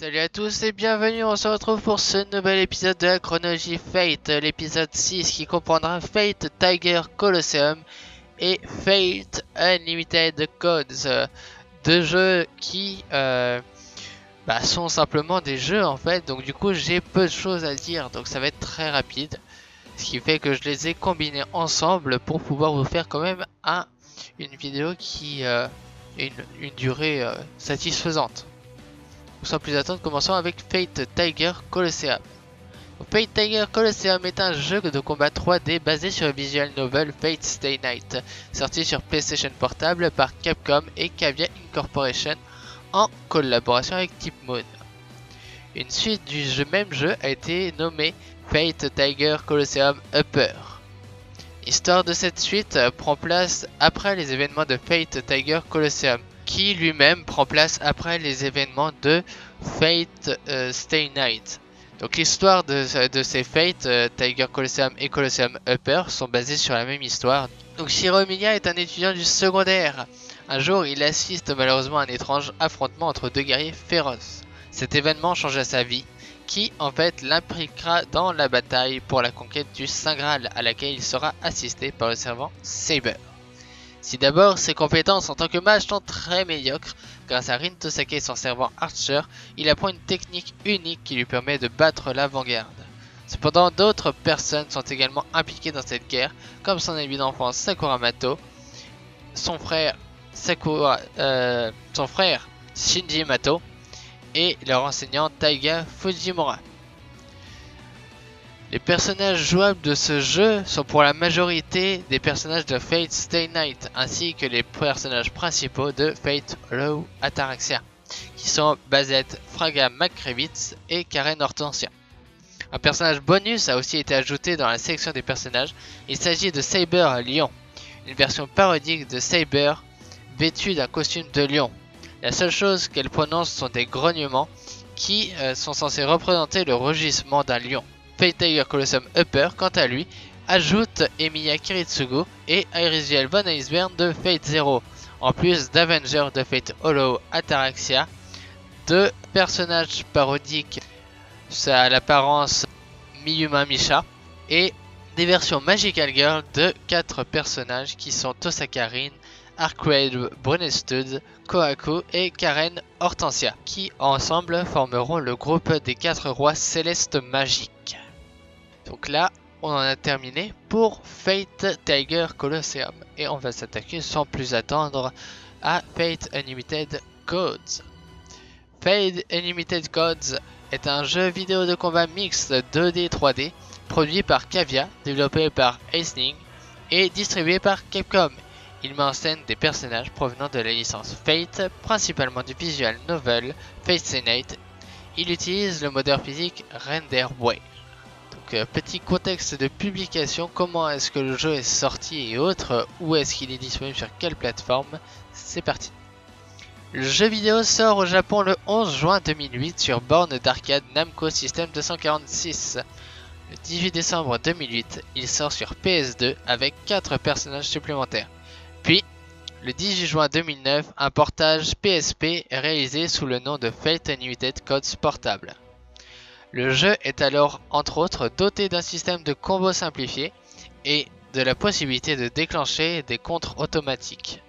Salut à tous et bienvenue, on se retrouve pour ce nouvel épisode de la chronologie Fate, l'épisode 6 qui comprendra Fate Tiger Colosseum et Fate Unlimited Codes, deux jeux qui sont simplement des jeux en fait, donc du coup j'ai peu de choses à dire, donc ça va être très rapide, ce qui fait que je les ai combinés ensemble pour pouvoir vous faire quand même une vidéo qui a une durée satisfaisante. Sans plus attendre, commençons avec Fate Tiger Colosseum. Fate Tiger Colosseum est un jeu de combat 3D basé sur le visual novel Fate Stay Night, sorti sur PlayStation Portable par Capcom et Cavia Incorporation en collaboration avec Deep Moon. Une suite du même jeu a été nommée Fate Tiger Colosseum Upper. L'histoire de cette suite prend place après les événements de Fate Tiger Colosseum, qui lui-même prend place après les événements de Fate Stay Night. Donc l'histoire de ces Fate, Tiger Colosseum et Colosseum Upper sont basées sur la même histoire. Donc Shiromiya est un étudiant du secondaire. Un jour, il assiste malheureusement à un étrange affrontement entre deux guerriers féroces. Cet événement changea sa vie, qui en fait l'impliquera dans la bataille pour la conquête du Saint Graal, à laquelle il sera assisté par le servant Saber. Si d'abord ses compétences en tant que mage sont très médiocres, grâce à Rin Tosake et son servant Archer, il apprend une technique unique qui lui permet de battre l'avant-garde. Cependant, d'autres personnes sont également impliquées dans cette guerre, comme son ami d'enfance Sakura Mato, son frère Shinji Mato et leur enseignant Taiga Fujimura. Les personnages jouables de ce jeu sont pour la majorité des personnages de Fate Stay Night, ainsi que les personnages principaux de Fate Hollow Ataraxia, qui sont Bazette, Fraga McCrevitz et Karen Hortensia. Un personnage bonus a aussi été ajouté dans la sélection des personnages, il s'agit de Saber Lion, une version parodique de Saber vêtue d'un costume de lion. La seule chose qu'elle prononce sont des grognements qui sont censés représenter le rugissement d'un lion. Fate Tiger Colosseum Upper, quant à lui, ajoute Emiya Kiritsugu et Irisiel von Iceberg de Fate Zero, en plus d'Avenger de Fate Hollow Ataraxia, deux personnages parodiques à l'apparence mi-humain mi-chat, et des versions Magical Girl de 4 personnages qui sont Tosaka Rin, Arkwade Brunestud, Kohaku et Karen Hortensia, qui ensemble formeront le groupe des 4 rois célestes magiques. Donc là, on en a terminé pour Fate Tiger Colosseum et on va s'attaquer sans plus attendre à Fate Unlimited Codes. Fate Unlimited Codes est un jeu vidéo de combat mixte 2D 3D produit par Cavia, développé par Aisling et distribué par Capcom. Il met en scène des personnages provenant de la licence Fate, principalement du visual novel Fate Stay Night. Il utilise le moteur physique Renderware. Donc petit contexte de publication, comment est-ce que le jeu est sorti et autres, où est-ce qu'il est disponible sur quelle plateforme, c'est parti. Le jeu vidéo sort au Japon le 11 juin 2008 sur borne d'arcade Namco System 246. Le 18 décembre 2008, il sort sur PS2 avec 4 personnages supplémentaires. Puis, le 18 juin 2009, un portage PSP est réalisé sous le nom de Fate Unlimited Codes Portable. Le jeu est alors, entre autres, doté d'un système de combo simplifié et de la possibilité de déclencher des contres automatiques.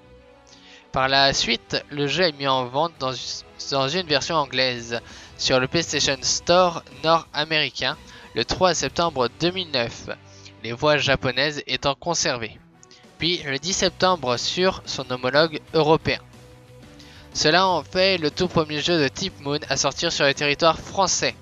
Par la suite, le jeu est mis en vente dans une version anglaise sur le PlayStation Store nord-américain le 3 septembre 2009, les voix japonaises étant conservées. Puis le 10 septembre sur son homologue européen. Cela en fait le tout premier jeu de Deep Moon à sortir sur le territoire français.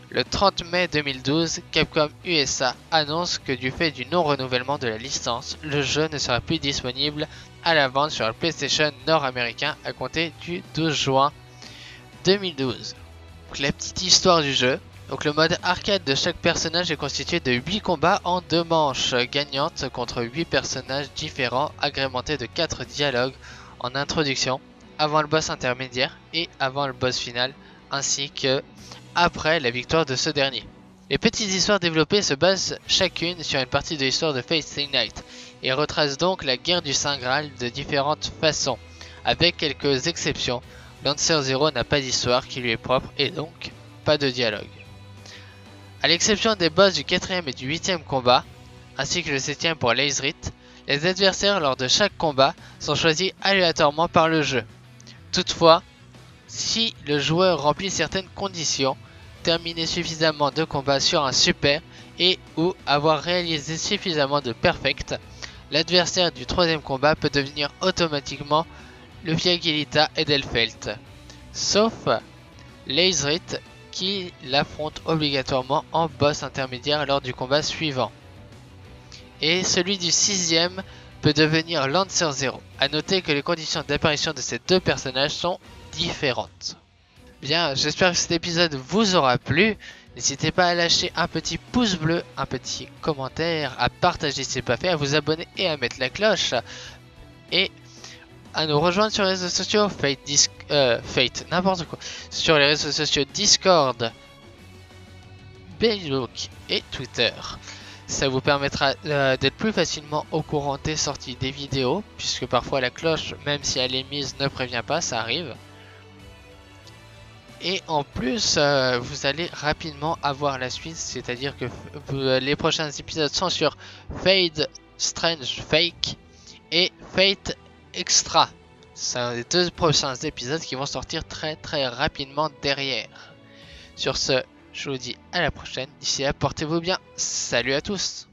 Le 30 mai 2012, Capcom USA annonce que du fait du non-renouvellement de la licence, le jeu ne sera plus disponible à la vente sur le PlayStation nord-américain à compter du 12 juin 2012. Donc, la petite histoire du jeu. Donc le mode arcade de chaque personnage est constitué de 8 combats en 2 manches gagnantes contre 8 personnages différents agrémentés de 4 dialogues en introduction, avant le boss intermédiaire et avant le boss final, ainsi que après la victoire de ce dernier. Les petites histoires développées se basent chacune sur une partie de l'histoire de Fate Stay Night et retracent donc la guerre du Saint Graal de différentes façons, avec quelques exceptions, Lancer Zero n'a pas d'histoire qui lui est propre et donc pas de dialogue. A l'exception des boss du 4ème et du 8ème combat, ainsi que le 7ème pour l'Aezrith, les adversaires lors de chaque combat sont choisis aléatoirement par le jeu. Toutefois, si le joueur remplit certaines conditions, terminer suffisamment de combats sur un super et ou avoir réalisé suffisamment de perfect, l'adversaire du 3ème combat peut devenir automatiquement le Fiaghylita Edelfelt, sauf l'Aezrith qui l'affronte obligatoirement en boss intermédiaire lors du combat suivant. Et celui du 6ème peut devenir Lancer Zero. A noter que les conditions d'apparition de ces deux personnages sont différentes. Bien, j'espère que cet épisode vous aura plu. N'hésitez pas à lâcher un petit pouce bleu, un petit commentaire, à partager si ce n'est pas fait, à vous abonner et à mettre la cloche. Et à nous rejoindre sur les réseaux sociaux, sur les réseaux sociaux Discord, Facebook et Twitter. Ça vous permettra d'être plus facilement au courant des sorties des vidéos, puisque parfois la cloche, même si elle est mise, ne prévient pas, ça arrive. Et en plus, vous allez rapidement avoir la suite, c'est-à-dire que les prochains épisodes sont sur Fade Strange Fake et Fate Extra. C'est les deux prochains épisodes qui vont sortir très rapidement derrière. Sur ce, je vous dis à la prochaine. D'ici là, portez-vous bien. Salut à tous.